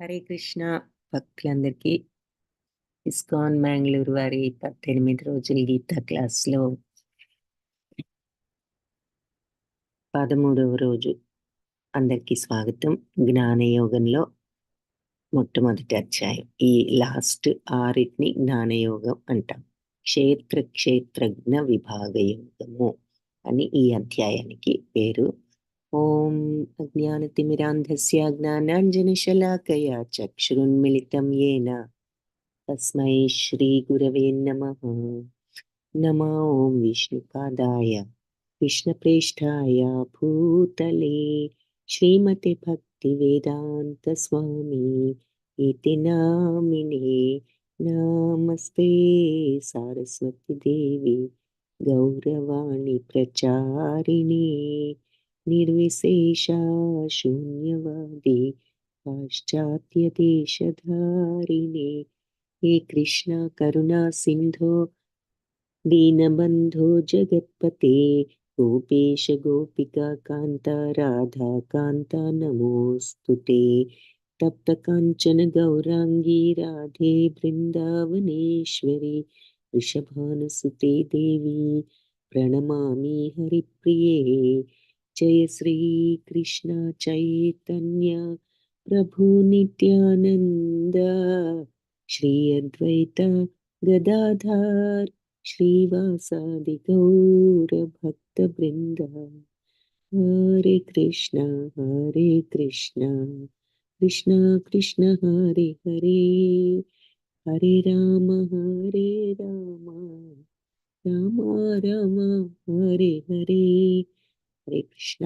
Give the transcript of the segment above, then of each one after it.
హరే కృష్ణ భక్తులందరికీ ఇస్కాన్ మ్యాంగ్లూరు వారి 18 రోజుల గీతా క్లాస్లో 13వ రోజు అందరికీ స్వాగతం. జ్ఞానయోగంలో మొట్టమొదటి అధ్యాయం. ఈ లాస్ట్ 6ని జ్ఞానయోగం అంటాం. క్షేత్రజ్ఞ విభాగ యోగము అని ఈ అధ్యాయానికి పేరు. ఓం అజ్ఞానతిమిరాంధస్య జ్ఞానాంజనశలాకయా చక్షురున్మిళితం యేన తస్మై శ్రీగురవే నమః. నమో ఓం విష్ణుపాదాయ కృష్ణప్రేష్ఠాయ భూతలే శ్రీమతే భక్తివేదాంత స్వామి ఇతి నామినే. నమస్తే సరస్వతి దేవి గౌరవాణి ప్రచారిణి నిర్విశేష శూన్యవాది పాశ్చాత్య దేశధారిణి. हे कृष्ण करुणा सिंधो दीनबंधो जगत्पते गोपेश गोपिका कांता राधा कांता नमोस्तुते. तप्त कांचन गौरांगी राधे वृंदावनेश्वरी वृषभानुसुते देवी प्रणमामि हरिप्रिये. जय श्री कृष्ण चैतन्य प्रभु नित्यानंद श्री अद्वैत गदाधर श्रीवासादि गौर भक्त वृंद. हरे कृष्ण कृष्ण कृष्ण हरे हरे हरे राम राम राम हरे हरे. हरे कृष्ण.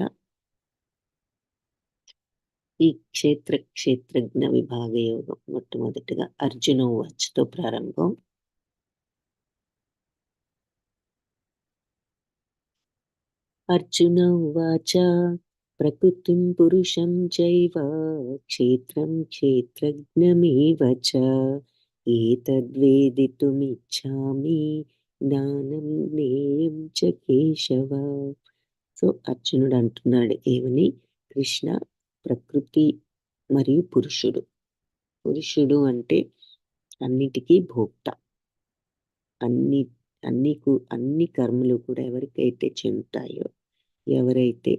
ఈ క్షేత్రజ్ఞ విభాగ యోగం మొట్టమొదటిగా అర్జునోవాచ్తో ప్రారంభం. అర్జున ఉవాచ ప్రకృతిం పురుషం చైవ క్షేత్రం క్షేత్రజ్ఞమేవ చ ఏతద్వేదితుమిచ్ఛామి జ్ఞానం జ్ఞేయం చ కేశవ. సో అర్జునుడు అంటున్నాడు ఏమని, కృష్ణ ప్రకృతి మరియు పురుషుడు. పురుషుడు అంటే అన్నిటికీ భోక్త. అన్ని కర్మలు కూడా ఎవరికైతే చెందుతాయో, ఎవరైతే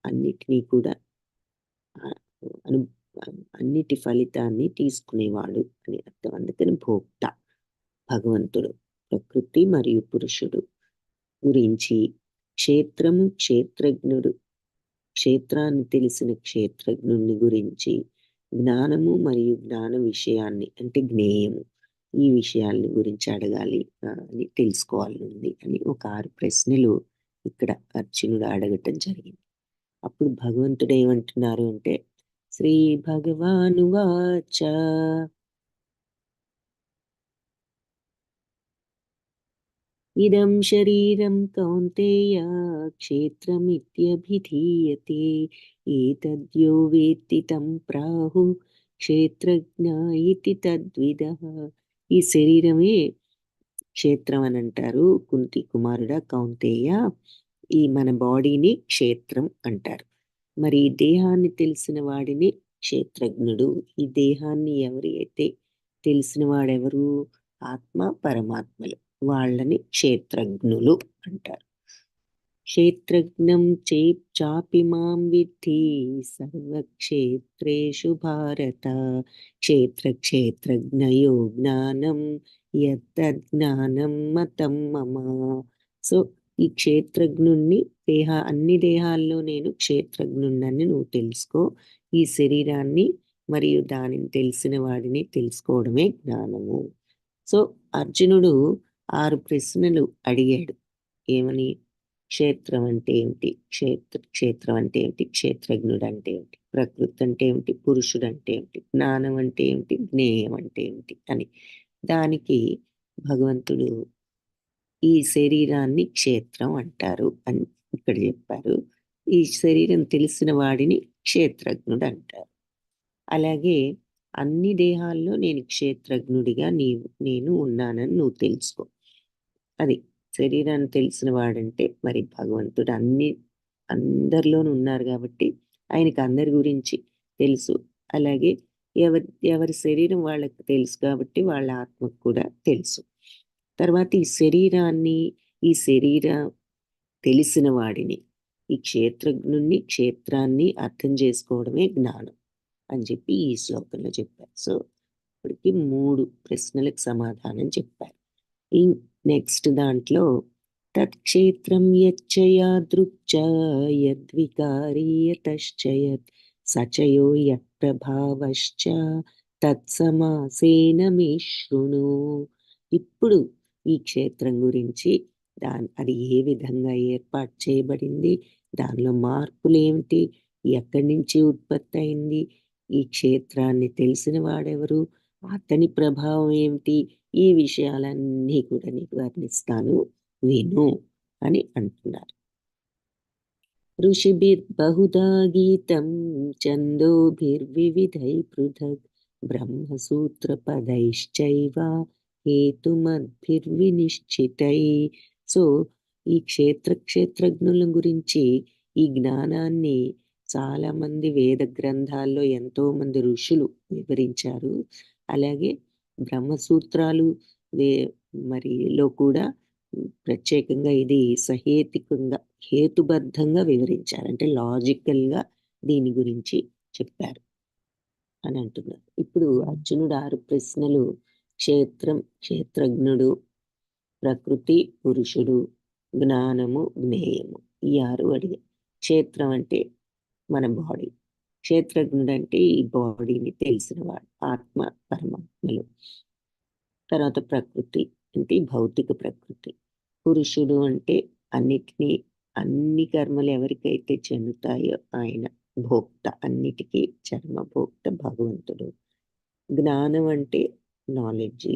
అన్నిటినీ కూడా అన్నిటి ఫలితాన్ని తీసుకునేవాడు అని అర్థం. అందుకని భోక్త భగవంతుడు. ప్రకృతి మరియు పురుషుడు గురించి క్షేత్రము క్షేత్రజ్ఞుడు, క్షేత్రాన్ని తెలిసిన క్షేత్రజ్ఞుని గురించి జ్ఞానము మరియు జ్ఞాన విషయాన్ని అంటే జ్ఞేయము, ఈ విషయాల్ని గురించి అడగాలి అని తెలుసుకోవాలి ఉంది అని ఒక 6 ప్రశ్నలు ఇక్కడ అర్జునుడు అడగటం జరిగింది. అప్పుడు భగవంతుడు ఏమంటున్నారు అంటే, శ్రీ భగవానువాచ ఇదం శరీరం కౌంతేయ క్షేత్రమిత్యభిధీయతే ఏతద్యో వేత్తి తం ప్రాహు క్షేత్రజ్ఞ ఇతి తద్విదః. ఈ శరీరమే క్షేత్రం అని అంటారు. కుంతి కుమారుడా కౌంతేయ, ఈ మన బాడీని క్షేత్రం అంటారు. మరి ఈ దేహాన్ని తెలిసిన వాడిని క్షేత్రజ్ఞుడు. ఈ దేహాన్ని ఎవరైతే తెలిసిన వాడెవరు, ఆత్మ పరమాత్మలు, వాళ్ళని క్షేత్రజ్ఞులు అంటారు. క్షేత్రజ్ఞం చాపి మాం విద్ధి సర్వక్షేత్రేషు భారత క్షేత్రజ్ఞయో జ్ఞానం యత్తజ్ఞానం మతం మమ. సో ఈ క్షేత్రజ్ఞుణ్ణి అన్ని దేహాల్లో నేను క్షేత్రజ్ఞుణ్ణని నువ్వు తెలుసుకో. ఈ శరీరాన్ని మరియు దానిని తెలిసిన వాడిని తెలుసుకోవడమే జ్ఞానము. సో అర్జునుడు 6 ప్రశ్నలు అడిగాడు. ఏమని, క్షేత్రం అంటే ఏమిటి, క్షేత్రం అంటే ఏమిటి, క్షేత్రజ్ఞుడు అంటే ఏమిటి, ప్రకృతి అంటే ఏమిటి, పురుషుడు అంటే ఏమిటి, జ్ఞానం అంటే ఏమిటి, జ్ఞేయం అంటే ఏమిటి అని. దానికి భగవంతుడు ఈ శరీరాన్ని క్షేత్రం అంటారు అని ఇక్కడ చెప్పారు. ఈ శరీరం తెలిసిన వాడిని క్షేత్రజ్ఞుడు అంటారు. అలాగే అన్ని దేహాల్లో నేను క్షేత్రజ్ఞుడిగా నేను ఉన్నానని నువ్వు తెలుసుకో. అది శరీరాన్ని తెలిసిన వాడంటే మరి భగవంతుడు అందరిలోనూ ఉన్నారు కాబట్టి ఆయనకి అందరి గురించి తెలుసు. అలాగే ఎవరి శరీరం వాళ్ళకి తెలుసు కాబట్టి వాళ్ళ ఆత్మకు కూడా తెలుసు. తర్వాత ఈ శరీరం తెలిసిన వాడిని, ఈ క్షేత్రజ్ఞుణ్ణి, క్షేత్రాన్ని అర్థం చేసుకోవడమే జ్ఞానం అని చెప్పి ఈ శ్లోకంలో చెప్పారు. సో ఇప్పటికి 3 ప్రశ్నలకు సమాధానం చెప్పారు. ఈ నెక్స్ట్ దాంట్లో తత్క్షేత్రం యచ్చ యాదృచ్చ యద్వికారీయతశ్చ యత్ సచయో యత్ప్రభావశ్చ తత్సమాసేన మే శృణు. ఇప్పుడు ఈ క్షేత్రం గురించి అది ఏ విధంగా ఏర్పాటు చేయబడింది, దానిలో మార్పులు ఏమిటి, ఎక్కడి నుంచి ఉత్పత్తి అయింది, ఈ క్షేత్రాన్ని తెలిసిన వాడెవరు, అతని ప్రభావం ఏమిటి, ఈ విషయాలన్నీ కూడా నీకు వర్ణిస్తాను విను అని అంటున్నారు. ఋషిభిర్బహుధా గీతం ఛందోభిర్వివిధై పృథక్ బ్రహ్మసూత్రపదైశ్చైవ హేతుమద్భిర్వినిశ్చితై. సో ఈ క్షేత్రజ్ఞుల గురించి ఈ జ్ఞానాన్ని చాలా మంది వేద గ్రంథాల్లో ఎంతో మంది ఋషులు వివరించారు. అలాగే బ్రహ్మసూత్రాలు మరిలో కూడా ప్రత్యేకంగా ఇది సహేతుకంగా, హేతుబద్ధంగా వివరించారు. అంటే లాజికల్గా దీని గురించి చెప్పారు అని అంటున్నారు. ఇప్పుడు అర్జునుడు 6 ప్రశ్నలు క్షేత్రం, క్షేత్రజ్ఞుడు, ప్రకృతి, పురుషుడు, జ్ఞానము, జ్ఞేయము ఈ 6 అడిగారు. క్షేత్రం అంటే మన బాడీ, క్షేత్రజ్ఞుడు అంటే ఈ బాడీని తెలిసినవాడు, ఆత్మ పరమాత్మలు. తర్వాత ప్రకృతి అంటే భౌతిక ప్రకృతి. పురుషుడు అంటే అన్ని కర్మలు ఎవరికైతే చెందుతాయో ఆయన భోక్త, అన్నిటికీ చర్మ భోక్త భగవంతుడు. జ్ఞానం అంటే నాలెడ్జ్,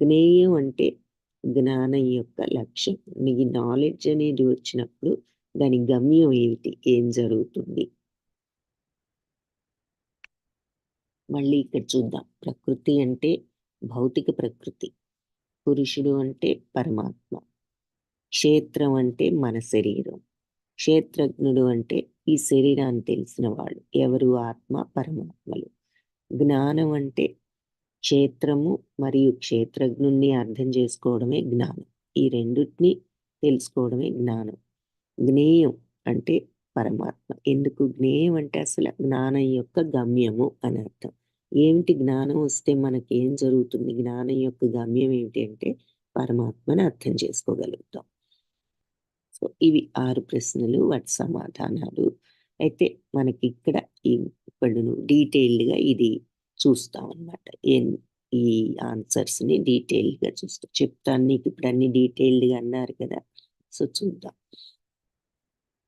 జ్ఞేయం అంటే జ్ఞానం యొక్క లక్ష్యం. నీ నాలెడ్జ్ అనేది వచ్చినప్పుడు దాని గమ్యం ఏమిటి, ఏం జరుగుతుంది. మళ్ళీ ఇక్కడ చూద్దాం. ప్రకృతి అంటే భౌతిక ప్రకృతి, పురుషుడు అంటే పరమాత్మ, క్షేత్రం అంటే మన శరీరం, క్షేత్రజ్ఞుడు అంటే ఈ శరీరాన్ని తెలిసిన వాడు ఎవరు, ఆత్మ పరమాత్మలు. జ్ఞానం అంటే క్షేత్రము మరియు క్షేత్రజ్ఞుణ్ణి అర్థం చేసుకోవడమే జ్ఞానం. ఈ రెండింటిని తెలుసుకోవడమే జ్ఞానం. జ్ఞేయం అంటే పరమాత్మ. ఎందుకు జ్ఞేయం అంటే అసలు జ్ఞానం యొక్క గమ్యము అని అర్థం. ఏమిటి జ్ఞానం వస్తే మనకి ఏం జరుగుతుంది, జ్ఞానం యొక్క గమ్యం ఏమిటి అంటే పరమాత్మని అర్థం చేసుకోగలుగుతాం. సో ఇవి 6 ప్రశ్నలు, వాటి సమాధానాలు. అయితే మనకి ఇక్కడ ఇప్పుడు డీటెయిల్డ్గా ఇది చూస్తాం అన్నమాట. ఈ ఆన్సర్స్ని డీటెయిల్డ్గా చూస్తాం. చెప్తాను నీకు ఇప్పుడు అన్ని డీటెయిల్డ్గా అన్నారు కదా, సో చూద్దాం.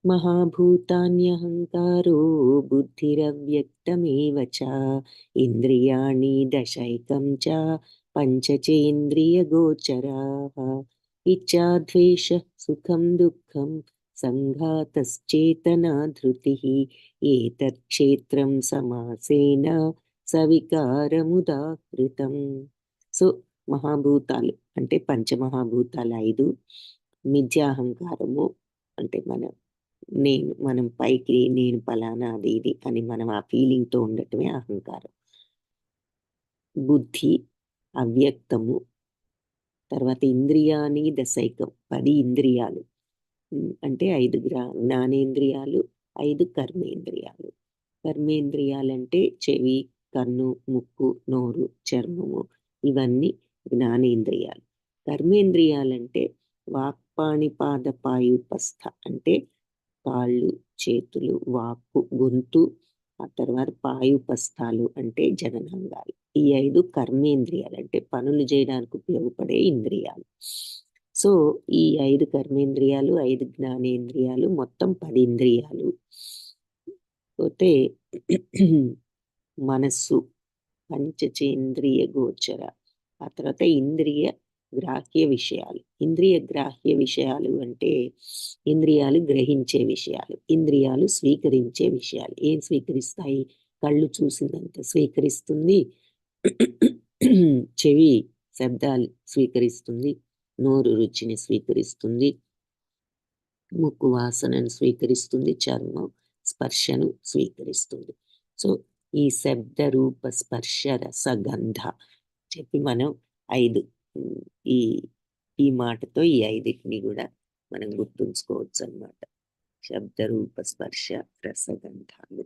మహాభూతాన్యహంకారో బుద్ధిరవ్యక్తమేవ చ ఇంద్రియాణి దశైకం చ పంచచేంద్రియగోచరాః ఇచ్చా ద్వేష సుఖం దుఃఖం సంఘాతశ్చేతనా ధృతిః ఏతత్ క్షేత్రం సమాసేన సవికారముదాహృతం. సో మహాభూతాలు అంటే పంచమహాభూతాలు 5, మిథ్యాహంకారము అంటే మనం పైకి నేను పలానా అది ఇది అని మనం ఆ ఫీలింగ్తో ఉండటమే అహంకారం. బుద్ధి అవ్యక్తము, తర్వాత ఇంద్రియాని దశైకం 10 ఇంద్రియాలు అంటే 5 జ్ఞానేంద్రియాలు, 5 కర్మేంద్రియాలు. కర్మేంద్రియాలంటే చెవి, కన్ను, ముక్కు, నోరు, చర్మము ఇవన్నీ జ్ఞానేంద్రియాలు. కర్మేంద్రియాలంటే వాక్పాణిపాదపాయుపస్థ అంటే కాళ్ళు, చేతులు, వాక్కు, గొంతు, ఆ తర్వాత పాయుపస్థాలు అంటే జననాంగాలు. ఈ 5 కర్మేంద్రియాలు అంటే పనులు చేయడానికి ఉపయోగపడే ఇంద్రియాలు. సో ఈ 5 కర్మేంద్రియాలు, 5 జ్ఞానేంద్రియాలు, మొత్తం 10 ఇంద్రియాలు. పోతే మనస్సు పంచచేంద్రియ గోచర, ఆ తర్వాత ఇంద్రియ గ్రాహ్య విషయాలు. ఇంద్రియ గ్రాహ్య విషయాలు అంటే ఇంద్రియాలు గ్రహించే విషయాలు, ఇంద్రియాలు స్వీకరించే విషయాలు. ఏం స్వీకరిస్తాయి, కళ్ళు చూసిందంత స్వీకరిస్తుంది, చెవి శబ్దాలు స్వీకరిస్తుంది, నోరు రుచిని స్వీకరిస్తుంది, ముక్కు వాసనను స్వీకరిస్తుంది, చర్మం స్పర్శను స్వీకరిస్తుంది. సో ఈ శబ్ద రూప స్పర్శ రస గంధ చెప్పి మనం 5 ఈ ఈ మాటతో ఈ 5టిని కూడా మనం గుర్తుంచుకోవచ్చు అన్నమాట. శబ్ద రూప స్పర్శ రసగంధాలు.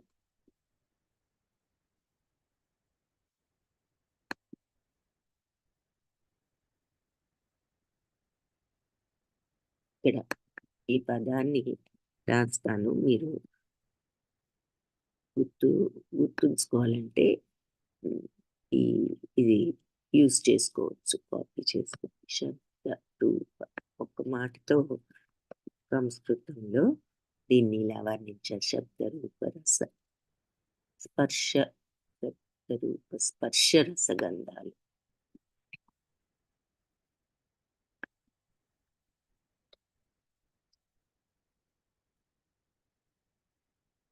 ఇక్కడ ఈ పదాన్ని రాస్తాను, మీరు గుర్తుంచుకోవాలంటే ఈ ఇది యూజ్ చేసుకోవచ్చు, కాపీ చేసుకోవచ్చు. శబ్ద రూప ఒక మాటతో సంస్కృతంలో దీన్ని ఇలా వర్ణించారు. శబ్ద రూప రస స్పర్శ, శబ్ద రూప స్పర్శ రసగంధాలు.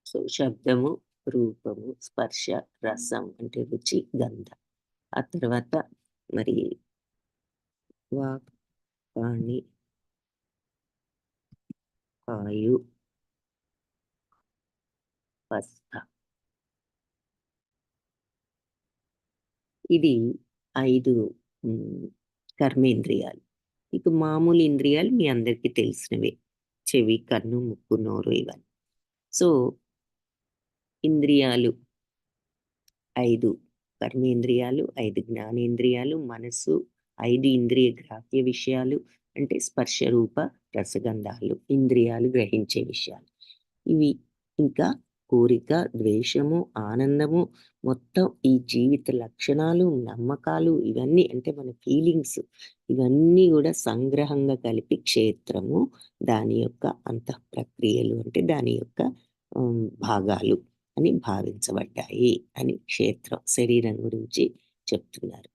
సో శబ్దము, రూపము, స్పర్శ, రసం అంటే రుచి, గంధ. ఆ తర్వాత మరి వాక్, పాణి, వాయు, పస్త. ఇది 5 కర్మేంద్రియాలు. ఇక మామూలు ఇంద్రియాలు మీ అందరికీ తెలిసినవే, చెవి, కన్ను, ముక్కు, నోరు, ఇవన్నీ. సో ఇంద్రియాలు 5 కర్మేంద్రియాలు, 5 జ్ఞానేంద్రియాలు, మనసు, 5 ఇంద్రియ గ్రాహ్య విషయాలు అంటే స్పర్శ, రూప, రసగంధాలు ఇంద్రియాలు గ్రహించే విషయాలు. ఇవి ఇంకా కోరిక, ద్వేషము, ఆనందము, మొత్తం ఈ జీవిత లక్షణాలు, నమ్మకాలు, ఇవన్నీ అంటే మన ఫీలింగ్స్, ఇవన్నీ కూడా సంగ్రహంగా కలిపి క్షేత్రము, దాని యొక్క అంతః ప్రక్రియలు అంటే దాని యొక్క భాగాలు అని భావించబడ్డాయి అని క్షేత్రం, శరీరం గురించి చెప్తున్నారు.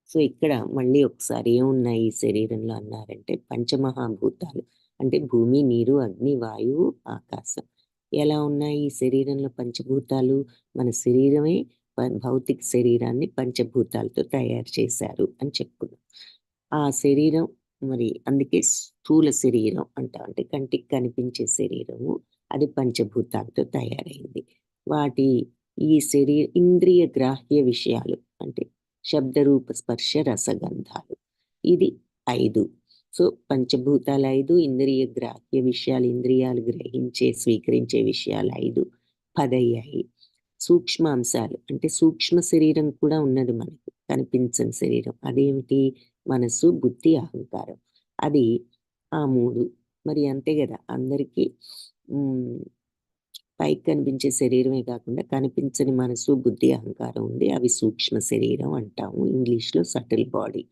సో ఇక్కడ మళ్ళీ ఒకసారి ఏమున్నాయి ఈ శరీరంలో అన్నారంటే పంచమహాభూతాలు అంటే భూమి, నీరు, అగ్ని, వాయువు, ఆకాశం. ఎలా ఉన్నాయి ఈ శరీరంలో పంచభూతాలు? మన శరీరమే భౌతిక శరీరాన్ని పంచభూతాలతో తయారు చేశారు అని చెప్పుకున్నాం. ఆ శరీరం మరి అందుకే స్థూల శరీరం అంటాం, అంటే కంటికి కనిపించే శరీరము, అది పంచభూతాలతో తయారైంది. వాటి ఈ ఇంద్రియ గ్రాహ్య విషయాలు అంటే శబ్ద రూప స్పర్శ రసగంధాలు, ఇది 5. సో పంచభూతాలు 5, ఇంద్రియ గ్రాహ్య విషయాలు, ఇంద్రియాలు గ్రహించే స్వీకరించే విషయాలు 5, 10 అయ్యాయి. సూక్ష్మాంశాలు అంటే సూక్ష్మ శరీరం కూడా ఉన్నది మనకు, కనిపించని శరీరం. అదేమిటి? మనసు, బుద్ధి, అహంకారం. అది ఆ 3. మరి అంతే కదా, అందరికీ పైకి కనిపించే శరీరమే కాకుండా కనిపించని మనసు, బుద్ధి, అహంకారం ఉంది, అవి సూక్ష్మ శరీరం అంటాము, ఇంగ్లీష్లో సటిల్ బాడీ.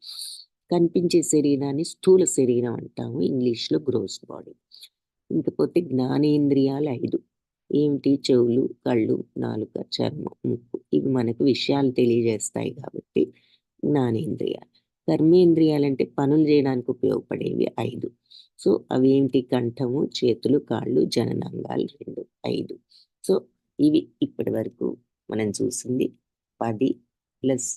కనిపించే శరీరాన్ని స్థూల శరీరం అంటాము, ఇంగ్లీష్లో గ్రోస్ బాడీ. ఇంకపోతే జ్ఞానేంద్రియాలు 5. ఏమిటి? చెవులు, కళ్ళు, నాలుక, చర్మం, ముక్కు. ఇవి మనకు విషయాలు తెలియజేస్తాయి కాబట్టి జ్ఞానేంద్రియాలు. కర్మేంద్రియాలంటే పనులు చేయడానికి ఉపయోగపడేవి 5. సో అవి ఏంటి? కంఠము, చేతులు, కాళ్ళు, జననాంగాలు 2, 5. సో ఇవి ఇప్పటి వరకు మనం చూసింది 10 ప్లస్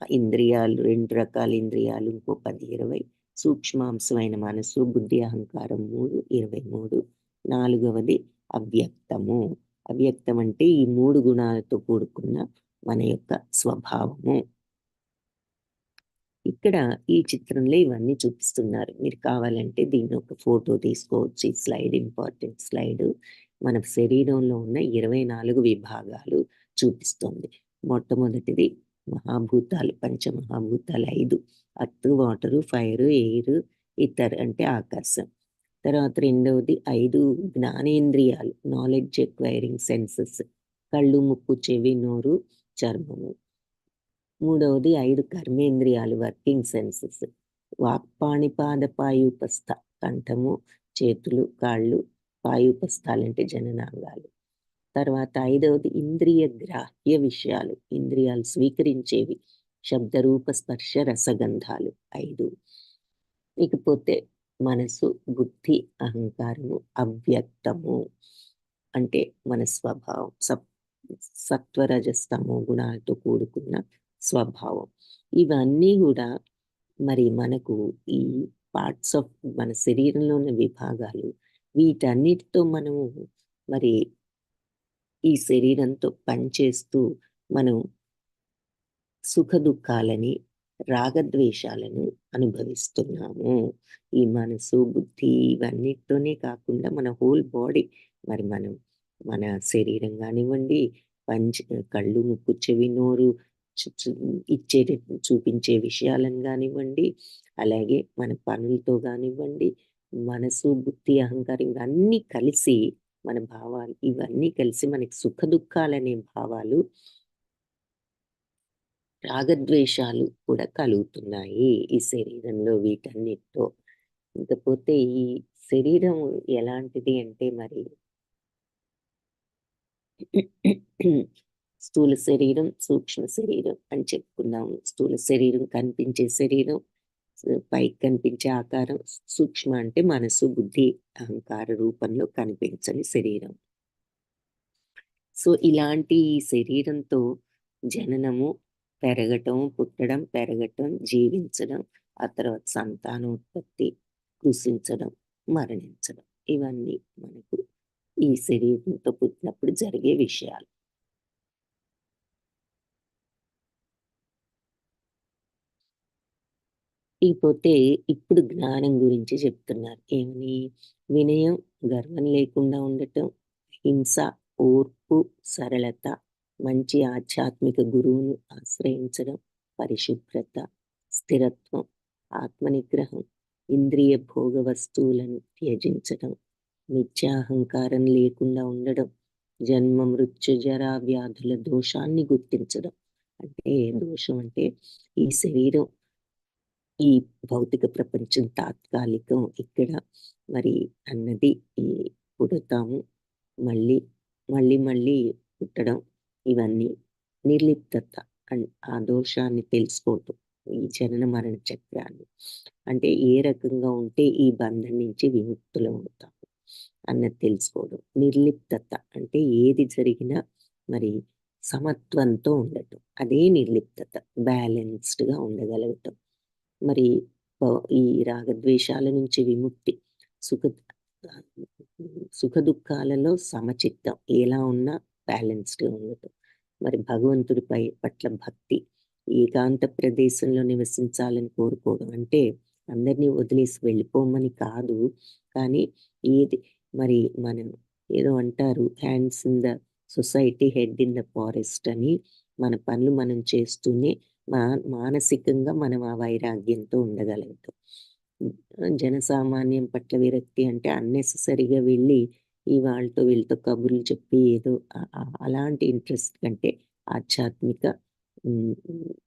ఇంద్రియాలు, 2 రకాల ఇంద్రియాలు ఇంకో 10, 20. సూక్ష్మాంశమైన మనసు, బుద్ధి, అహంకారం 3, 23. 4వది అవ్యక్తము. అవ్యక్తం అంటే ఈ 3 గుణాలతో కూడుకున్న మన యొక్క స్వభావము. ఇక్కడ ఈ చిత్రంలో ఇవన్నీ చూపిస్తున్నారు. మీరు కావాలంటే దీన్ని ఒక ఫోటో తీసుకోవచ్చు. ఈ స్లైడ్ ఇంపార్టెంట్ స్లైడ్. మన శరీరంలో ఉన్న 24 విభాగాలు చూపిస్తుంది. మొట్టమొదటిది మహాభూతాలు, పంచమహాభూతాలు 5. అర్త్, వాటరు, ఫైర్, ఎయిర్, ఇతర్ అంటే ఆకాశం. తర్వాత రెండవది 5 జ్ఞానేంద్రియాలు, నాలెడ్జ్ ఎక్వైరింగ్ సెన్సెస్, కళ్ళు, ముక్కు, చెవి, నోరు, చర్మము. మూడవది 5 కర్మేంద్రియాలు, వర్కింగ్ సెన్సెస్, వాక్పాణిపాద పాయుపస్థ, కంఠము, చేతులు, కాళ్ళు, పాయుపస్థాలంటే జననాంగాలు. తర్వాత 5వది ఇంద్రియ గ్రాహ్య విషయాలు, ఇంద్రియాలు స్వీకరించేవి, శబ్దరూప స్పర్శ రసగంధాలు 5. ఇకపోతే మనసు, బుద్ధి, అహంకారము, అవ్యక్తము అంటే మన స్వభావం, సత్వరజస్తమో గుణాలతో కూడుకున్న స్వభావం. ఇవన్నీ కూడా మరి మనకు ఈ పార్ట్స్ ఆఫ్ మన శరీరంలో ఉన్న విభాగాలు, వీటన్నిటితో మనము మరి ఈ శరీరంతో పనిచేస్తూ మనం సుఖ దుఃఖాలని, రాగద్వేషాలను అనుభవిస్తున్నాము. ఈ మనసు, బుద్ధి ఇవన్నిటితోనే కాకుండా మన హోల్ బాడీ మరి మన శరీరం గానివ్వండి, కళ్ళు, ముక్కు, చెవి, నోరు చు చు ఇచ్చేటి చూపించే విషయాలను గానివ్వండి, అలాగే మన పనులతో గానివ్వండి, మనసు, బుద్ధి, అహంకారం ఇవన్నీ కలిసి మన భావాలు ఇవన్నీ కలిసి మనకి సుఖ దుఃఖాలనే భావాలు, రాగద్వేషాలు కూడా కలుగుతున్నాయి ఈ శరీరంలో వీటన్నిటితో. ఇకపోతే ఈ శరీరం ఎలాంటిది అంటే మరి స్థూల శరీరం, సూక్ష్మ శరీరం అని చెప్పుకున్నాము. స్థూల శరీరం కనిపించే శరీరం, పైకి కనిపించే ఆకారం. సూక్ష్మ అంటే మనసు, బుద్ధి, అహంకార రూపంలో కనిపించని శరీరం. సో ఇలాంటి ఈ శరీరంతో జననము, పెరగటం, పుట్టడం, పెరగటం, జీవించడం, ఆ తర్వాత సంతానోత్పత్తి, కృషించడం, మరణించడం ఇవన్నీ మనకు ఈ శరీరంతో పుట్టినప్పుడు జరిగే విషయాలు. ఇకపోతే ఇప్పుడు జ్ఞానం గురించి చెప్తున్నారు. ఏమని? వినయం, గర్వం లేకుండా ఉండటం, హింస, ఓర్పు, సరళత, మంచి ఆధ్యాత్మిక గురువును ఆశ్రయించడం, పరిశుభ్రత, స్థిరత్వం, ఆత్మనిగ్రహం, ఇంద్రియ భోగ వస్తువులను త్యజించడం, మిథ్యాహంకారం లేకుండా ఉండడం, జన్మ, మృత్యు, జరా, వ్యాధుల దోషాన్ని గుర్తించడం. అంటే దోషం అంటే ఈ శరీరం, ఈ భౌతిక ప్రపంచం తాత్కాలికం. ఇక్కడ మరి అన్నది ఈ పుడతాము, మళ్ళీ మళ్ళీ మళ్ళీ పుట్టడం, ఇవన్నీ నిర్లిప్తత ఆ దోషాన్ని తెలుసుకోవటం, ఈ జనన మరణ చక్రాన్ని. అంటే ఏ రకంగా ఉంటే ఈ బంధం నుంచి విముక్తులు అవుతాము అన్నది తెలుసుకోవడం. నిర్లిప్తత అంటే ఏది జరిగినా మరి సమత్వంతో ఉండటం, అదే నిర్లిప్తత. బ్యాలెన్స్డ్గా ఉండగలగటం. మరి ఈ రాగద్వేషాల నుంచి విముక్తి, సుఖ సుఖ దుఃఖాలలో సమచిత్తం, ఎలా ఉన్నా బ్యాలెన్స్డ్గా ఉండటం. మరి భగవంతుడి పట్ల భక్తి, ఏకాంత ప్రదేశంలో నివసించాలని కోరుకోవడం. అంటే అందరినీ వదిలేసి వెళ్ళిపోమని కాదు, కానీ ఏది మరి మనం ఏదో అంటారు, hands in the society, head in the forest అని. మన పనులు మనం చేస్తూనే మానసికంగా మనం ఆ వైరాగ్యంతో ఉండగలుగుతాం. జనసామాన్యం పట్ల విరక్తి అంటే అన్నెసెసరీగా వెళ్ళి ఈ వాళ్ళతో వీళ్ళతో కబుర్లు చెప్పి ఏదో అలాంటి ఇంట్రెస్ట్ కంటే ఆధ్యాత్మిక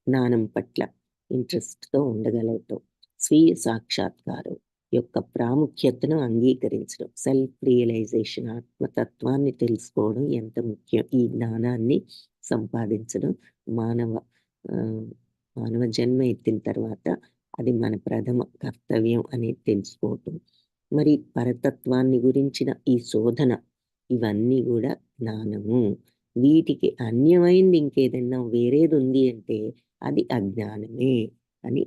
జ్ఞానం పట్ల ఇంట్రెస్ట్‌తో ఉండగలుగుతాం. స్వీయ సాక్షాత్కారం యొక్క ప్రాముఖ్యతను అంగీకరించడం, సెల్ఫ్ రియలైజేషన్, ఆత్మతత్వాన్ని తెలుసుకోవడం ఎంత ముఖ్యం. ఈ జ్ఞానాన్ని సంపాదించడం మానవ జన్మ ఎత్తిన తర్వాత అది మన ప్రథమ కర్తవ్యం అనేది తెలుసుకోవటం. మరి పరతత్వాన్ని గురించిన ఈ శోధన, ఇవన్నీ కూడా జ్ఞానము. వీటికి అన్యమైంది ఇంకేదైనా వేరేది ఉంది అంటే అది అజ్ఞానమే అని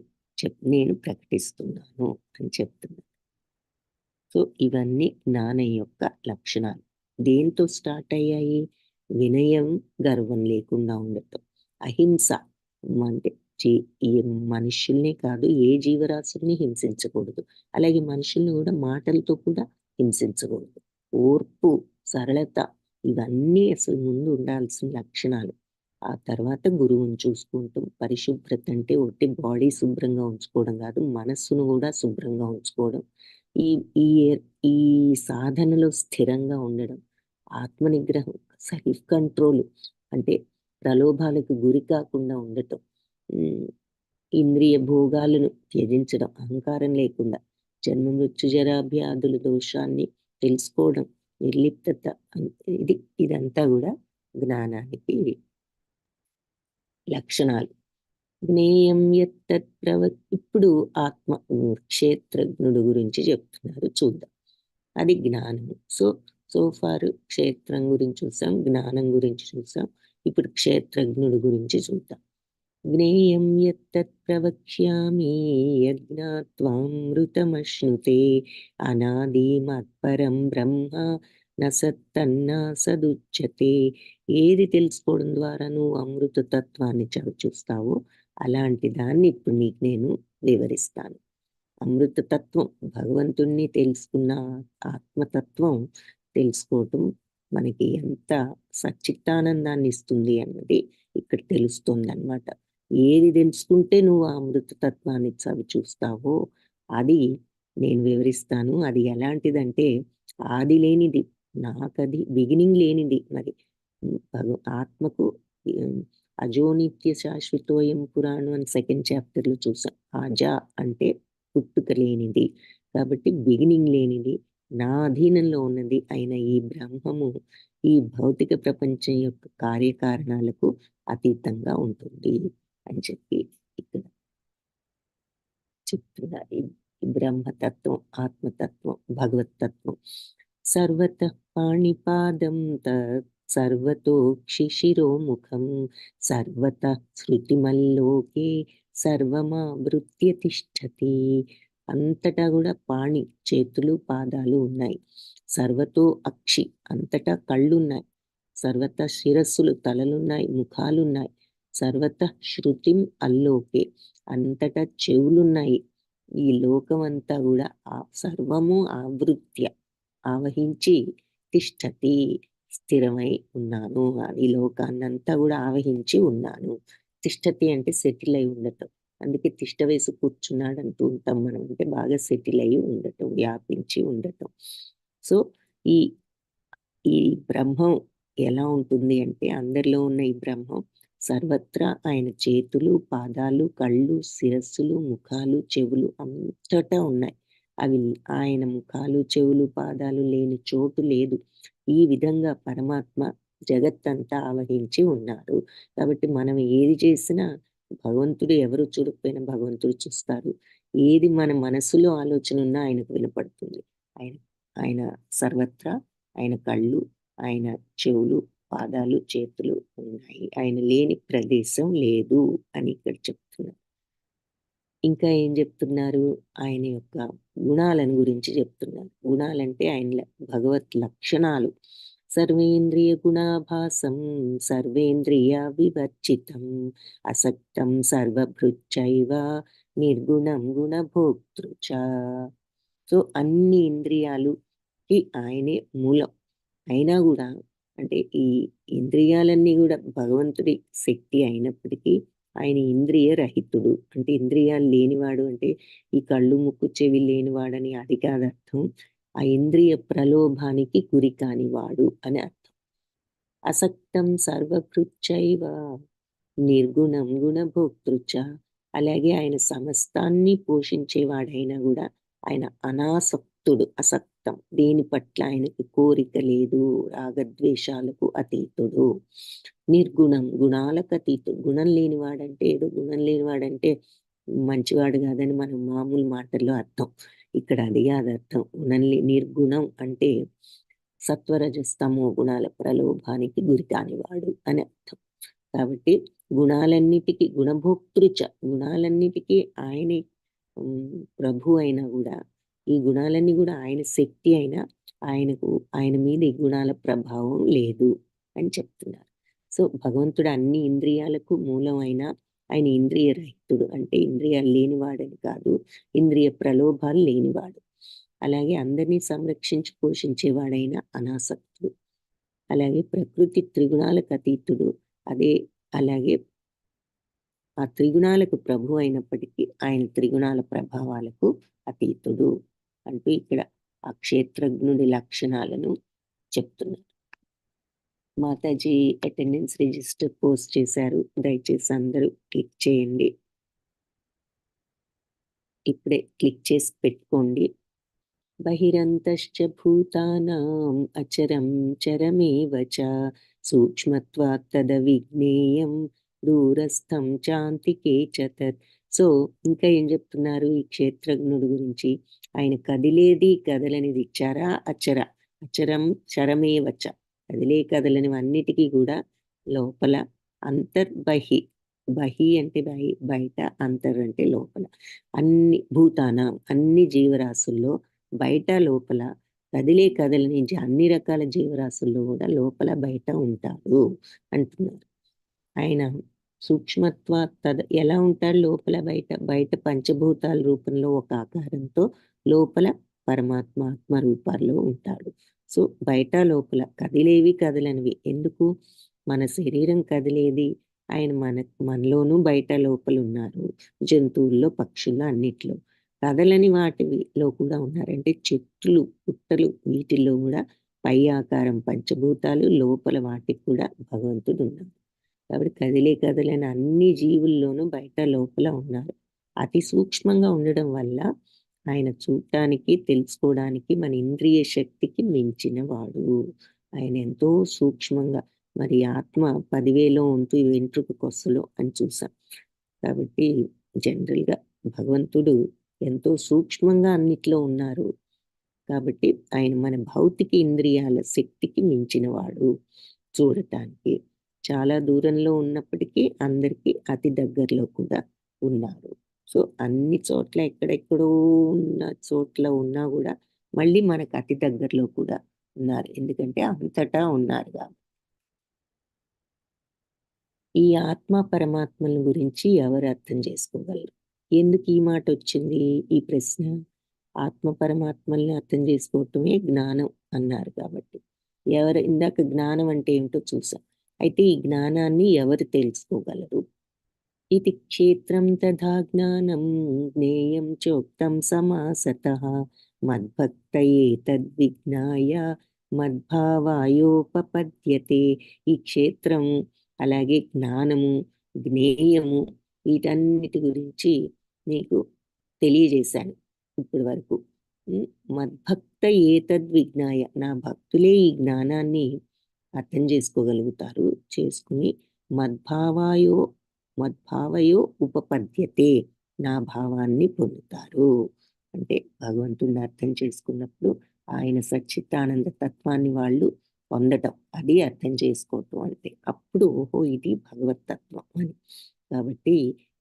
నేను ప్రకటిస్తున్నాను అని చెప్తున్నాను. సో ఇవన్నీ జ్ఞానం యొక్క లక్షణాలు. దేంతో స్టార్ట్ అయ్యాయి? వినయం, గర్వం లేకుండా ఉండటం, అహింస అంటే ఈ మనుషుల్నే కాదు ఏ జీవరాశుల్ని హింసించకూడదు. అలాగే మనుషుల్ని కూడా మాటలతో కూడా హింసించకూడదు. ఓర్పు, సరళత ఇవన్నీ అసలు ముందు ఉండాల్సిన లక్షణాలు. ఆ తర్వాత గురువుని చూసుకుంటాం. పరిశుభ్రత అంటే ఒట్టి బాడీ శుభ్రంగా ఉంచుకోవడం కాదు, మనస్సును కూడా శుభ్రంగా ఉంచుకోవడం. ఈ ఈ ఈ సాధనలో స్థిరంగా ఉండడం, ఆత్మనిగ్రహం, సెల్ఫ్ కంట్రోల్ అంటే ప్రలోభాలకు గురి కాకుండా ఉండటం, ఇంద్రియ భోగాలను త్యజించడం, అహంకారం లేకుండా, జన్మ, మృత్యు, జరా, వ్యాధుల దోషాన్ని తెలుసుకోవడం, నిర్లిప్తత. ఇదంతా కూడా జ్ఞానానికి లక్షణాలు. జ్ఞేయం యత్తత్ ఇప్పుడు ఆత్మ క్షేత్రజ్ఞుడు గురించి చెప్తున్నారు, చూద్దాం. అది జ్ఞానము. సో ఫార్ క్షేత్రం గురించి చూసాం, జ్ఞానం గురించి చూసాం. ఇప్పుడు క్షేత్రజ్ఞుడు గురించి చూద్దాం. జ్ఞేయం యత్తత్ ప్రవక్ష్యామి యజ్ఞాత్వామృతమశ్నుతే అనాది మత్పరం బ్రహ్మ నసత్తన్నా సదుచ్యతే. ఏది తెలుసుకోవడం ద్వారా నువ్వు అమృత తత్వాన్ని చూస్తావో అలాంటి దాన్ని ఇప్పుడు నీకు నేను వివరిస్తాను. అమృతతత్వం భగవంతుణ్ణి తెలుసుకున్న ఆత్మతత్వం తెలుసుకోవటం మనకి ఎంత సచ్చిత్తానందాన్ని ఇస్తుంది అన్నది ఇక్కడ తెలుస్తుంది అన్నమాట. ఏది తెలుసుకుంటే నువ్వు ఆ అమృతతత్వాన్ని చూస్తావో అది నేను వివరిస్తాను. అది ఎలాంటిదంటే ఆది లేనిది, నాకది బిగినింగ్ లేనిది. మరి ఆత్మకు అజోనిత్య శాశ్వతోయం పురాణం అని సెకండ్ చాప్టర్లో చూసాం. అజ అంటే పుట్టుక లేనిది, కాబట్టి బిగినింగ్ లేనిది, నా అధీనంలో ఉన్నది అయిన ఈ బ్రహ్మము ఈ భౌతిక ప్రపంచం యొక్క కార్యకారణాలకు అతీతంగా ఉంటుంది అని చెప్పి ఇక్కడ చెప్తున్నారు. ఈ బ్రహ్మతత్వం, ఆత్మతత్వం, భగవతత్వం. సర్వత పాణిపాదం తత్ సర్వతోక్షిశిరోముఖం సర్వత శృతిమల్లోకే సర్వమావృత్య తిష్టతి. అంతటా కూడా పాణి చేతులు పాదాలు ఉన్నాయి. సర్వతో అక్షి అంతటా కళ్ళున్నాయి. సర్వత శిరస్సులు తలలున్నాయి, ముఖాలున్నాయి. సర్వత శృతిం అల్లోకే అంతటా చెవులున్నాయి. ఈ లోకమంతా కూడా సర్వము ఆవృత్య ఆవహించి తిష్టతి స్థిరమై ఉన్నాను. ఈ లోకాన్నంతా కూడా ఆవహించి ఉన్నాను. తిష్టతి అంటే సెటిల్ అయి ఉండటం. అందుకే తిష్ట వేసి కూర్చున్నాడు అంటూ ఉంటాం మనం. అంటే బాగా సెటిల్ అయి ఉండటం, వ్యాపించి ఉండటం. సో ఈ ఈ బ్రహ్మం ఎలా ఉంటుంది అంటే అందరిలో ఉన్న ఈ బ్రహ్మం సర్వత్రా ఆయన చేతులు, పాదాలు, కళ్ళు, శిరస్సులు, ముఖాలు, చెవులు అంతటా ఉన్నాయి. అవి ఆయన ముఖాలు, చెవులు, పాదాలు లేని చోటు లేదు. ఈ విధంగా పరమాత్మ జగత్తంతా ఆవహించి ఉన్నారు. కాబట్టి మనం ఏది చేసినా భగవంతుడు ఎవరు చూడకపోయినా భగవంతుడు చూస్తారు. ఏది మన మనసులో ఆలోచన ఉన్నా ఆయనకు వినపడుతుంది. ఆయన ఆయన సర్వత్రా ఆయన కళ్ళు, ఆయన చెవులు, పాదాలు, చేతులు ఉన్నాయి. ఆయన లేని ప్రదేశం లేదు అని ఇక్కడ చెప్తున్నారు. ఇంకా ఏం చెప్తున్నారు? ఆయన యొక్క గుణాలను గురించి చెప్తున్నారు. గుణాలంటే ఆయన భగవత్ లక్షణాలు. సర్వేంద్రియ గుణాభాసం సర్వేంద్రియ వివర్జితం అసక్తం సర్వభృచ్చైవ నిర్గుణం గుణభోక్తృచ. సో అన్ని ఇంద్రియాలుకి ఆయనే మూలం. అయినా కూడా అంటే ఈ ఇంద్రియాలన్నీ కూడా భగవంతుడి శక్తి అయినప్పటికీ ఆయన ఇంద్రియ రహితుడు. అంటే ఇంద్రియాలు లేనివాడు అంటే ఈ కళ్ళు, ముక్కు, చెవి లేనివాడని అది కాదు అర్థం. ఆ ఇంద్రియ ప్రలోభానికి గురి కానివాడు అని అర్థం. అసక్తం సర్వభృచ్చైవ నిర్గుణం గుణభోక్తృచ. అలాగే ఆయన సమస్తాన్ని పోషించేవాడైనా కూడా ఆయన అనాసక్తుడు. అసక్తం, దేని పట్ల ఆయనకు కోరిక లేదు. రాగద్వేషాలకు అతీతుడు. నిర్గుణం, గుణాలకు అతీతుడు. గుణం లేనివాడంటే ఏదో గుణం లేనివాడంటే మంచివాడు కాదని మనం మామూలు మాటల్లో అర్థం. ఇక్కడ అది కాదు అర్థం. నిర్గుణం అంటే సత్వరజస్తమో గుణాల ప్రలోభానికి గురి కానివాడు అని అర్థం. కాబట్టి గుణాలన్నిటికీ గుణభోక్తృచ, గుణాలన్నిటికీ ఆయనే ప్రభు అయినా కూడా ఈ గుణాలన్నీ కూడా ఆయన శక్తి అయినా ఆయన మీద ఈ గుణాల ప్రభావం లేదు అని చెప్తున్నారు. సో భగవంతుడు అన్ని ఇంద్రియాలకు మూలం అయిన ఆయన ఇంద్రియ రహితుడు. అంటే ఇంద్రియాలు లేనివాడని కాదు, ఇంద్రియ ప్రలోభాలు లేనివాడు. అలాగే అందరినీ సంరక్షించి పోషించేవాడైన అనాసక్తుడు. అలాగే ప్రకృతి త్రిగుణాలకు అతీతుడు. అలాగే ఆ త్రిగుణాలకు ప్రభు అయినప్పటికీ ఆయన త్రిగుణాల ప్రభావాలకు అతీతుడు అంటూ ఇక్కడ ఆ క్షేత్రజ్ఞుడి లక్షణాలను చెప్తున్నారు. మాతాజీ అటెండెన్స్ రిజిస్టర్ పోస్ట్ చేశారు. దయచేసి అందరూ క్లిక్ చేయండి. ఇప్పుడే క్లిక్ చేసి పెట్టుకోండి. బహిరంతశ్చ భూతానాం అచరం చరమేవ చ సూక్ష్మత్వాత్ తదవిజ్ఞేయం దూరస్థం చాంతికే చ తత్. సో ఇంకా ఏం చెప్తున్నారు ఈ క్షేత్రజ్ఞుడు గురించి? ఆయన కదిలేది కదలనిది చర అచర. అచరం చరమేవచ, కదిలే కదలనివన్నిటికీ కూడా లోపల అంతర్బహి. బహి అంటే బయట, అంతర్ అంటే లోపల. అన్ని భూతాన అన్ని జీవరాశుల్లో బయట లోపల కదిలే కథల నుంచి అన్ని రకాల జీవరాశుల్లో కూడా లోపల బయట ఉంటాడు అంటున్నారు. ఆయన సూక్ష్మత్వ ఎలా ఉంటాడు లోపల బయట? బయట పంచభూతాల రూపంలో ఒక ఆకారంతో, లోపల పరమాత్మ ఆత్మ రూపాల్లో ఉంటాడు. సో బయట లోపల కదిలేవి కదలనివి. ఎందుకు? మన శరీరం కదిలేది, ఆయన మనలోనూ బయట లోపల ఉన్నారు. జంతువుల్లో, పక్షుల్లో అన్నిట్లో. కదలని వాటిలో కూడా ఉన్నారు. అంటే చెట్లు, పుట్టలు వీటిల్లో కూడా పై ఆకారం పంచభూతాలు, లోపల వాటికి కూడా భగవంతుడు ఉన్నారు. కాబట్టి కదలని అన్ని జీవుల్లోనూ బయట లోపల ఉన్నారు. అతి సూక్ష్మంగా ఉండడం వల్ల ఆయన చూడటానికి, తెలుసుకోవడానికి మన ఇంద్రియ శక్తికి మించిన వాడు. ఆయన ఎంతో సూక్ష్మంగా, మరి ఆత్మ 10,000 ఉంటూ వెంట్రుక కొసలో అని చూసాం. కాబట్టి జనరల్‌గా భగవంతుడు ఎంతో సూక్ష్మంగా అన్నిట్లో ఉన్నారు. కాబట్టి ఆయన మన భౌతిక ఇంద్రియాల శక్తికి మించినవాడు చూడటానికి. చాలా దూరంలో ఉన్నప్పటికీ అందరికీ అతి దగ్గరలో కూడా ఉన్నారు. సో అన్ని చోట్ల ఎక్కడెక్కడో ఉన్న చోట్ల ఉన్నా కూడా మళ్ళీ మనకు అతి దగ్గరలో కూడా ఉన్నారు. ఎందుకంటే అంతటా ఉన్నారు కాబట్టి. ఈ ఆత్మ పరమాత్మల గురించి ఎవరు అర్థం చేసుకోగలరు? ఎందుకు ఈ మాట వచ్చింది ఈ ప్రశ్న? ఆత్మ పరమాత్మల్ని అర్థం చేసుకోవటమే జ్ఞానం అన్నారు కాబట్టి. ఇందాక జ్ఞానం అంటే ఏమిటో చూసాం. అయితే ఈ జ్ఞానాన్ని ఎవరు తెలుసుకోగలరు? ఇది క్షేత్రం తథా జ్ఞానం జ్ఞేయం చోక్తం సమాసతః మద్భక్తయే తద్విజ్ఞాయ మద్భావాయోపపద్యతే. ఈ క్షేత్రం, అలాగే జ్ఞానము, జ్ఞేయము, వీటన్నిటి గురించి నీకు తెలియజేశాను ఇప్పటి వరకు. మద్భక్త ఏతద్విజ్ఞాయ, నా భక్తులే ఈ జ్ఞానాన్ని అర్థం చేసుకోగలుగుతారు. చేసుకుని మద్భావయో ఉపపద్యతే, నా భావాన్ని పొందుతారు. అంటే భగవంతుడిని అర్థం చేసుకున్నప్పుడు ఆయన సచ్చిదానంద తత్వాన్ని వాళ్ళు పొందటం, అది అర్థం చేసుకోవటం అంటే. అప్పుడు ఓహో ఇది భగవతత్వం అని. కాబట్టి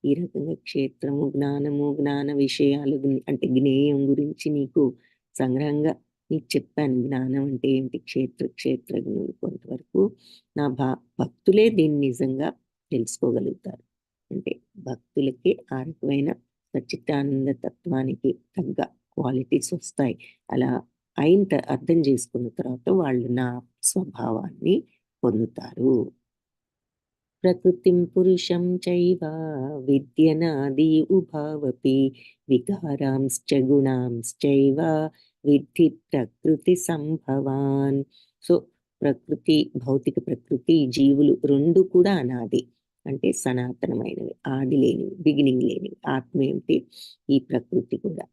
ఈ రకంగా క్షేత్రము, జ్ఞానము, జ్ఞాన విషయాలు అంటే జ్ఞేయం గురించి నీకు సంగ్రహంగా నీకు చెప్పాను. జ్ఞానం అంటే ఏంటి, క్షేత్రజ్ఞులు కొంతవరకు. నా భక్తులే దీన్ని నిజంగా తెలుసుకోగలుగుతారు. అంటే భక్తులకి ఆ రకమైన సచ్చిదానంద తత్వానికి తగ్గ క్వాలిటీస్ వస్తాయి. అలా అర్థం చేసుకున్న తర్వాత వాళ్ళు నా స్వభావాన్ని పొందుతారు. ప్రకృతిం పురుషం చైవ విద్యనాది ఉభావపి వికారాంశ్చ గుణాంశ్చైవ విద్ధి ప్రకృతి సంభవాన్. సో ప్రకృతి, భౌతిక ప్రకృతి, జీవులు రెండు కూడా అనాది, అంటే సనాతనమైనవి, ఆది లేనివి, బిగినింగ్ లేనివి. ఆత్మ ఏమిటి, ఈ ప్రకృతి కూడా.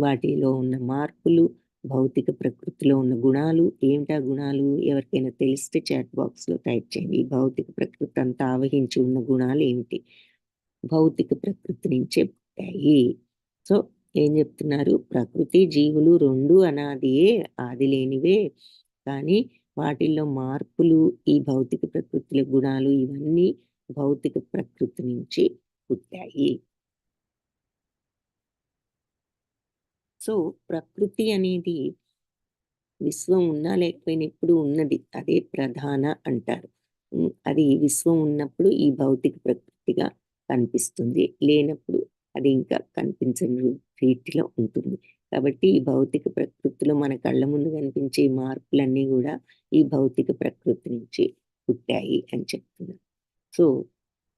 వాటిలో ఉన్న మార్పులు, భౌతిక ప్రకృతిలో ఉన్న గుణాలు ఏమిటా గుణాలు? ఎవరికైనా తెలిస్తే చాట్ బాక్స్లో టైప్ చేయండి. ఈ భౌతిక ప్రకృతి అంతా ఆవహించి ఉన్న గుణాలు ఏమిటి? భౌతిక ప్రకృతి నుంచే పుట్టాయి. సో ఏం చెప్తున్నారు? ప్రకృతి, జీవులు రెండు అనాదియే, ఆది లేనివే. కానీ వాటిల్లో మార్పులు, ఈ భౌతిక ప్రకృతిలో గుణాలు, ఇవన్నీ భౌతిక ప్రకృతి నుంచి పుట్టాయి. సో ప్రకృతి అనేది విశ్వం ఉన్నా లేకపోయినా ఎప్పుడు ఉన్నది, అదే ప్రధాన అంటారు. అది విశ్వం ఉన్నప్పుడు ఈ భౌతిక ప్రకృతిగా కనిపిస్తుంది, లేనప్పుడు అది ఇంకా కనిపించని రీతిలో ఉంటుంది. కాబట్టి ఈ భౌతిక ప్రకృతిలో మన కళ్ళ ముందు కనిపించే మార్పులన్నీ కూడా ఈ భౌతిక ప్రకృతి నుంచి పుట్టాయి అని చెప్తున్నారు. సో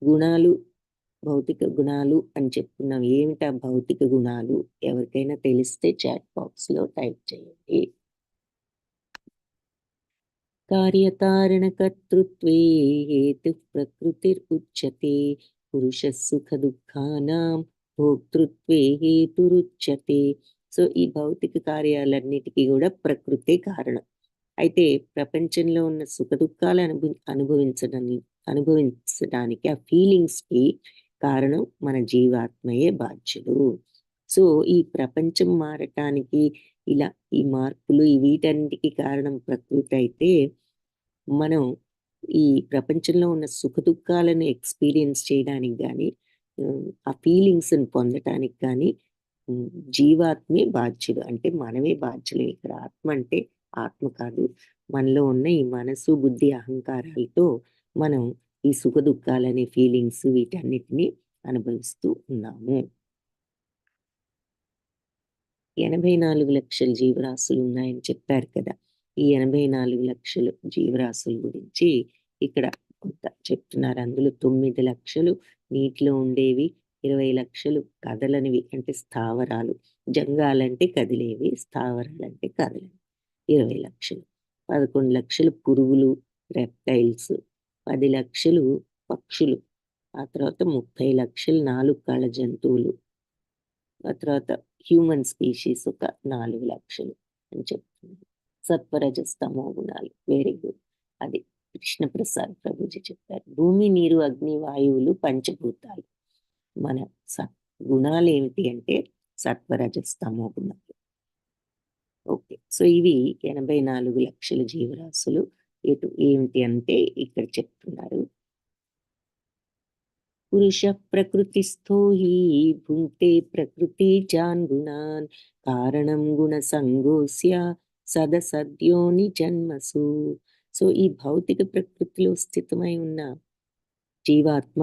గుణాలు, భౌతిక గుణాలు అని చెప్పుకున్నాం. ఏమిటా భౌతిక గుణాలు? ఎవరికైనా తెలిస్తే చాట్ బాక్స్లో టైప్ చేయండి. కార్యకారణకర్తృత్వే హేతుః ప్రకృతిరుచ్యతే పురుషः సుఖ దుఃఖానాం భోక్తృత్వే హేతురుచ్యతే. సో ఈ భౌతిక కార్యాలన్నిటికీ కూడా ప్రకృతే కారణం. అయితే ప్రపంచంలో ఉన్న సుఖ దుఃఖాలు అనుభవించడానికి ఆ ఫీలింగ్స్కి కారణం మన జీవాత్మయే బాధ్యుడు. సో ఈ ప్రపంచం మారటానికి, ఇలా ఈ మార్పులు, వీటన్నిటికీ కారణం ప్రకృతి అయితే, మనం ఈ ప్రపంచంలో ఉన్న సుఖ దుఃఖాలను ఎక్స్పీరియన్స్ చేయడానికి కానీ, ఆ ఫీలింగ్స్ని పొందటానికి కానీ జీవాత్మే బాధ్యుడు. అంటే మనమే బాధ్యులు. ఇక్కడ ఆత్మ అంటే ఆత్మ కాదు. మనలో ఉన్న ఈ మనసు, బుద్ధి, అహంకారాలతో మనం ఈ సుఖ దుఃఖాలనే ఫీలింగ్స్ వీటన్నిటిని అనుభవిస్తూ ఉన్నాము. 84 లక్షల జీవరాశులు ఉన్నాయని చెప్పారు కదా! ఈ 84 లక్షల జీవరాశుల గురించి ఇక్కడ కొంత చెప్తున్నారు. అందులో 9 లక్షలు నీటిలో ఉండేవి, 20 లక్షలు కదలనివి అంటే స్థావరాలు. జంగాలంటే కదిలేవి, స్థావరాలంటే కదలనివి 20 లక్షలు. 11 లక్షలు పురుగులు, రెప్టైల్స్, 10 లక్షలు పక్షులు, ఆ తర్వాత 30 లక్షలు 4 కాళ్ళ జంతువులు, ఆ తర్వాత హ్యూమన్ స్పీషీస్ ఒక 4 లక్షలు అని చెప్తున్నారు. సత్వరజస్ తమో గుణాలు. Very good. అది కృష్ణప్రసాద్ ప్రభుజీ చెప్పారు. భూమి, నీరు, అగ్ని, వాయువులు పంచభూతాలు. మన గుణాలు ఏమిటి అంటే సత్వరజస్ తమో గుణాలు. ఓకే. సో ఇవి 84 లక్షల జీవరాశులు. ఏమిటి అంటే ఇక్కడ చెప్తున్నారు. పురుష ప్రకృతిస్థో హి భుంక్తే ప్రకృతిజాన్ గుణాన్ కారణం గుణ సంగోస్య సదసద్యోని జన్మసు. సో ఈ భౌతిక ప్రకృతిలో స్థితమై ఉన్న జీవాత్మ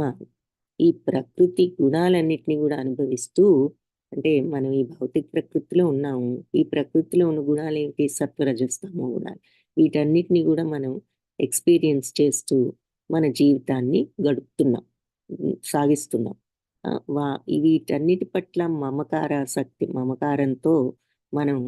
ఈ ప్రకృతి గుణాలన్నిటిని కూడా అనుభవిస్తూ, అంటే మనం ఈ భౌతిక ప్రకృతిలో ఉన్నాము. ఈ ప్రకృతిలో ఉన్న గుణాలు ఏంటి? సత్వరజస్తమో గుణాలు. వీటన్నిటిని కూడా మనం ఎక్స్పీరియన్స్ చేస్తూ మన జీవితాన్ని గడుపుతున్నాం, సాగిస్తున్నాం. వీటన్నిటి పట్ల మమకారంతో మనం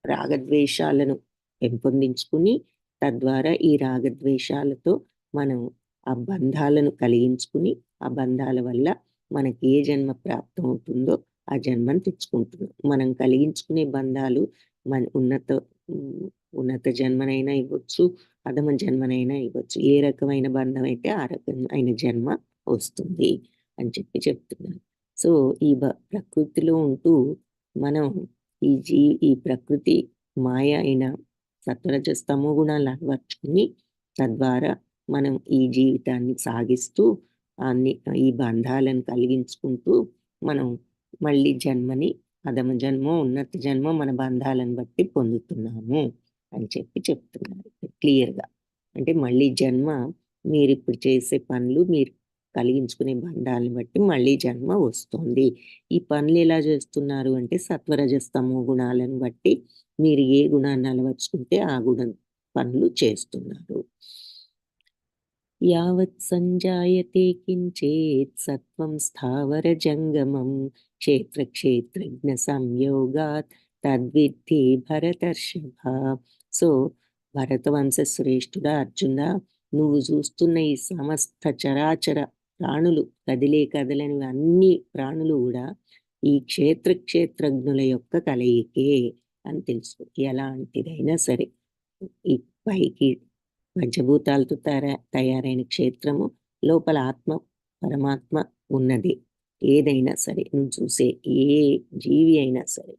రాగద్వేషాలను పెంపొందించుకుని, తద్వారా ఈ రాగద్వేషాలతో మనం ఆ బంధాలను కలిగించుకుని, ఆ బంధాల వల్ల మనకి ఏ జన్మ ప్రాప్తం అవుతుందో ఆ జన్మను తెచ్చుకుంటున్నాం. మనం కలిగించుకునే బంధాలు మన ఉన్నత జన్మనైనా ఇవ్వచ్చు, అధమ జన్మనైనా ఇవ్వచ్చు. ఏ రకమైన బంధం అయితే ఆ రకమైన జన్మ వస్తుంది అని చెప్తున్నారు. సో ఈ ప్రకృతిలో ఉంటూ మనం ఈ ప్రకృతి మాయ అయిన సత్వరజస్తమో గుణాలు అలవర్చుకుని, తద్వారా మనం ఈ జీవితాన్ని సాగిస్తూ ఈ బంధాలను కలిగించుకుంటూ మనం మళ్ళీ జన్మని అధమ జన్మ, ఉన్నత జన్మ మన బంధాలను బట్టి పొందుతున్నాము అని చెప్తున్నారు క్లియర్గా. అంటే మళ్ళీ జన్మ మీరు ఇప్పుడు చేసే పనులు, మీరు కలిగించుకునే బంధాలను బట్టి మళ్ళీ జన్మ వస్తుంది. ఈ పనులు ఎలా చేస్తున్నారు అంటే సత్వరజస్తమో గుణాలను బట్టి మీరు ఏ గుణాన్ని అలవర్చుకుంటే ఆ గుణం పనులు చేస్తున్నారు. యావత్ సంజాయతే కించేత్ సత్వం స్థావర జంగమం క్షేత్రజ్ఞ సంయోగాత్ తద్విద్ధి భరతర్షభ. సో భరతవంశ శ్రేష్ఠుడా అర్జున, నువ్వు చూస్తున్న ఈ సమస్త చరాచర ప్రాణులు, కదలని అన్ని ప్రాణులు కూడా ఈ క్షేత్రజ్ఞుల యొక్క కలయికే అని తెలుసు. ఎలాంటిదైనా సరే ఈ పైకి పంచభూతాలతో తయారైన క్షేత్రము లోపల ఆత్మ పరమాత్మ ఉన్నది. ఏదైనా సరే, నువ్వు చూసే ఏ జీవి అయినా సరే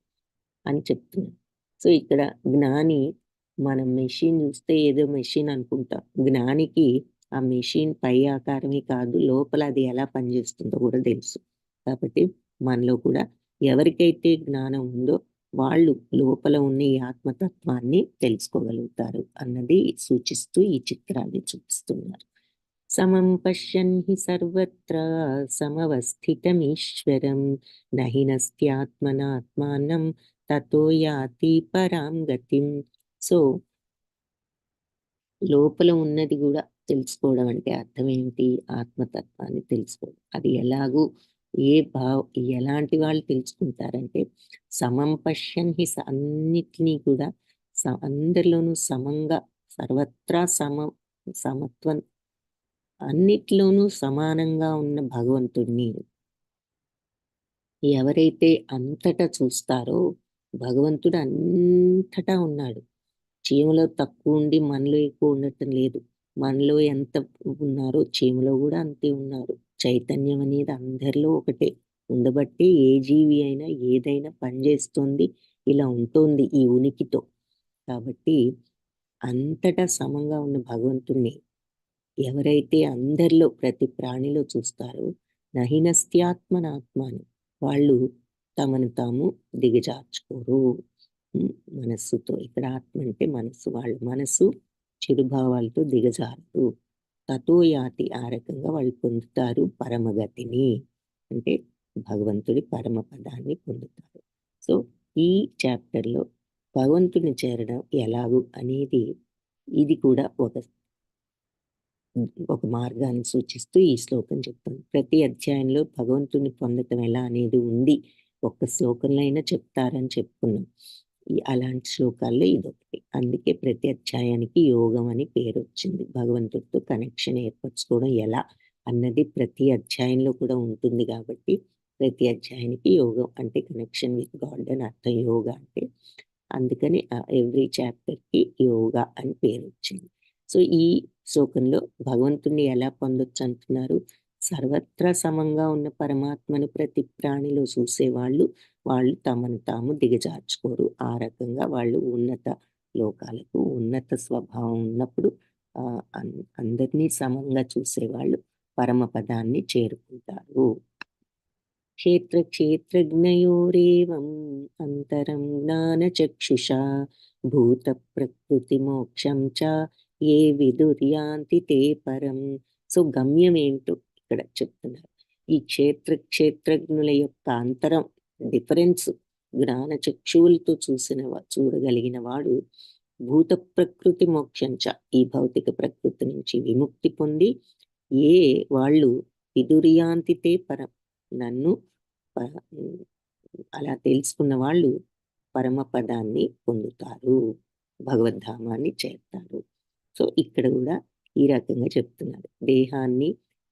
అని చెప్తున్నాను. సో ఇక్కడ జ్ఞాని, మనం మెషిన్ చూస్తే ఏదో మెషిన్ అనుకుంటాం. జ్ఞానికి ఆ మెషిన్ పై ఆకారమే కాదు, లోపల అది ఎలా పనిచేస్తుందో కూడా తెలుసు. కాబట్టి మనలో కూడా ఎవరికైతే జ్ఞానం ఉందో వాళ్ళు లోపల ఉన్న ఈ ఆత్మతత్వాన్ని తెలుసుకోగలుగుతారు అన్నది సూచిస్తూ ఈ చిత్రాన్ని చూపిస్తున్నారు. సమం పశ్యన్ హి సర్వత్ర సమవస్థితమీశ్వరం నహి నస్త్యాత్మనాత్మానం తతో యాతి పరాం గతిం. సో లోపల ఉన్నది కూడా తెలుసుకోవడం అంటే అర్థం ఏంటి? ఆత్మతత్వాన్ని తెలుసుకోవడం. అది ఎలాగూ ఎలాంటి వాళ్ళు తెలుసుకుంటారంటే సమం పశ్యన్ హి, అన్నిటినీ కూడా అందరిలోనూ సమంగా, సర్వత్రా సమత్వం, అన్నిట్లోనూ సమానంగా ఉన్న భగవంతుడిని ఎవరైతే అంతటా చూస్తారో, భగవంతుడు అంతటా ఉన్నాడు. చీమలో తక్కువ ఉండి మనలో ఎక్కువ ఉండటం లేదు. మనలో ఎంత ఉన్నారో చీమలో కూడా అంతే ఉన్నారు. చైతన్యం అనేది అందరిలో ఒకటే ఉండబట్టి ఏ జీవి అయినా ఏదైనా పనిచేస్తుంది, ఇలా ఉంటుంది ఈ ఉనికితో. కాబట్టి అంతటా సమంగా ఉన్న భగవంతుణ్ణి ఎవరైతే అందరిలో ప్రతి ప్రాణిలో చూస్తారో నహినస్త్యాత్మనాత్మాని, వాళ్ళు తమను తాము దిగజార్చుకోరు. మనస్సుతో, ఇక్కడ ఆత్మ అంటే మనస్సు. వాళ్ళ మనస్సు చెడు భావాలతో దిగజారదు. తతో యాతి, ఆ రకంగా వాళ్ళు పొందుతారు పరమగతిని, అంటే భగవంతుడి పరమపదాన్ని పొందుతారు. సో ఈ చాప్టర్లో భగవంతుని చేరడం ఎలాగు అనేది, ఇది కూడా ఒక మార్గాన్ని సూచిస్తూ ఈ శ్లోకం చెప్తుంది. ప్రతి అధ్యాయంలో భగవంతుని పొందటం ఎలా అనేది ఉంది. ఒక్క శ్లోకంలో అయినా చెప్తారని చెప్పుకున్నాం. అలాంటి శ్లోకాల్లో ఇదొకటి. అందుకే ప్రతి అధ్యాయానికి యోగం అని పేరు వచ్చింది. భగవంతుడితో కనెక్షన్ ఏర్పరచుకోవడం ఎలా అన్నది ప్రతి అధ్యాయంలో కూడా ఉంటుంది కాబట్టి ప్రతి అధ్యాయానికి యోగం అంటే కనెక్షన్ విత్ గాడ్ అని అర్థం. యోగా అంటే అందుకని ఎవ్రీ చాప్టర్కి యోగా అని పేరు వచ్చింది. సో ఈ శ్లోకంలో భగవంతుణ్ణి ఎలా పొందొచ్చు అంటున్నారు. సర్వత్రా సమంగా ఉన్న పరమాత్మను ప్రతి ప్రాణిలో చూసేవాళ్ళు, వాళ్ళు తమను తాము దిగజార్చుకోరు. ఆ రకంగా వాళ్ళు ఉన్నత లోకాలకు, ఉన్నత స్వభావం ఉన్నప్పుడు అందరినీ సమంగా చూసేవాళ్ళు పరమపదాన్ని చేరుకుంటారు. क्षेत्रक्षेत्रज्ञयोरेवम् अंतरं ज्ञानचक्षुषा భూతప్రకృతిమోక్షం చ ఏ విదుర్యాంతి తే పరం. సో గమ్యం ఏంటో ఇక్కడ చెప్తున్నారు. ఈ క్షేత్రజ్ఞుల యొక్క అంతరం, డిఫరెన్స్ జ్ఞాన చక్షువులతో చూడగలిగిన వాడు భూత ప్రకృతి మోక్షం చ, ఈ భౌతిక ప్రకృతి నుంచి విముక్తి పొంది, ఏ వాళ్ళు విదుర్యాంతి తే పరం, నన్ను అలా తెలుసుకున్న వాళ్ళు పరమపదాన్ని పొందుతారు, భగవద్ధామాన్ని చేస్తారు. సో ఇక్కడ కూడా ఈ రకంగా చెప్తున్నారు.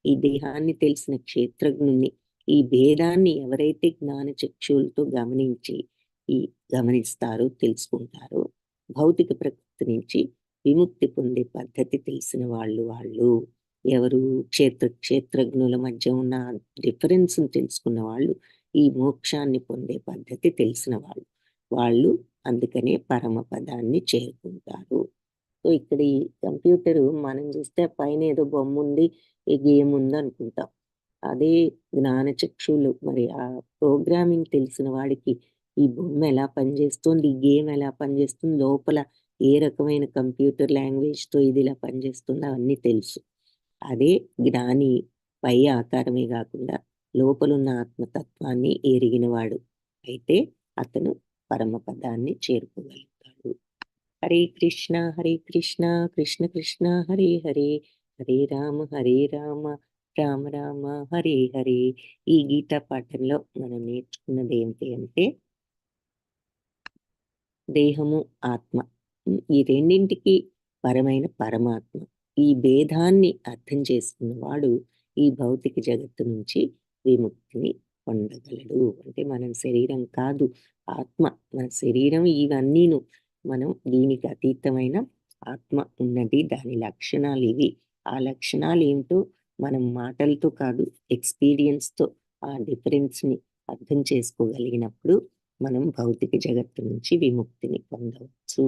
ఈ దేహాన్ని తెలిసిన క్షేత్రజ్ఞుని, ఈ భేదాన్ని ఎవరైతే జ్ఞాన చక్షువులతో గమనిస్తారో, తెలుసుకుంటారో, భౌతిక ప్రకృతి నుంచి విముక్తి పొందే పద్ధతి తెలిసిన వాళ్ళు ఎవరు? క్షేత్రజ్ఞుల మధ్య ఉన్న డిఫరెన్స్ తెలుసుకున్న వాళ్ళు, ఈ మోక్షాన్ని పొందే పద్ధతి తెలిసిన వాళ్ళు అందుకనే పరమపదాన్ని చేరుకుంటారు. సో ఇక్కడ ఈ కంప్యూటర్ మనం చూస్తే పైన ఏదో బొమ్మ ఉంది, ఈ గేమ్ ఉంది అనుకుంటాం. అదే జ్ఞాన చక్షువులు, మరి ఆ ప్రోగ్రామింగ్ తెలిసిన వాడికి ఈ బొమ్మ ఎలా పనిచేస్తుంది, ఈ గేమ్ ఎలా పనిచేస్తుంది, లోపల ఏ రకమైన కంప్యూటర్ లాంగ్వేజ్తో ఇది ఇలా పనిచేస్తుందో అవన్నీ తెలుసు. అదే జ్ఞాని పై ఆకారమే కాకుండా లోపలున్న ఆత్మతత్వాన్ని ఎరిగినవాడు అయితే అతను పరమపదాన్ని చేరుకోగలుగుతాడు. హరే కృష్ణ కృష్ణ కృష్ణ హరే హరే, హరే రామ రామ రామ హరే హరే. ఈ గీతా పాఠంలో మనం నేర్చుకున్నది ఏంటి అంటే, దేహము ఆత్మ, ఈ రెండింటికి పరమైన పరమాత్మ, ఈ భేదాన్ని అర్థం చేసుకున్నవాడు ఈ భౌతిక జగత్తు నుంచి విముక్తిని పొందగలడు. అంటే మనం శరీరం కాదు, ఆత్మ. మన శరీరం ఇవన్నీను, మనం దీనికి అతీతమైన ఆత్మ ఉన్నది, దాని లక్షణాలు ఇవి. ఆ లక్షణాలు ఏమిటో మనం మాటలతో కాదు, ఎక్స్పీరియన్స్తో ఆ డిఫరెన్స్ని అర్థం చేసుకోగలిగినప్పుడు మనం భౌతిక జగత్తు నుంచి విముక్తిని పొందవచ్చు.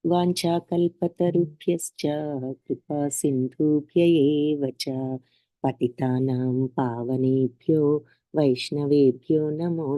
వాంఛాకల్పతరుభ్యశ్చ కృపా సింధుభ్య ఏవ చ పతితానాం పావనేభ్యో వైష్ణవేభ్యో నమో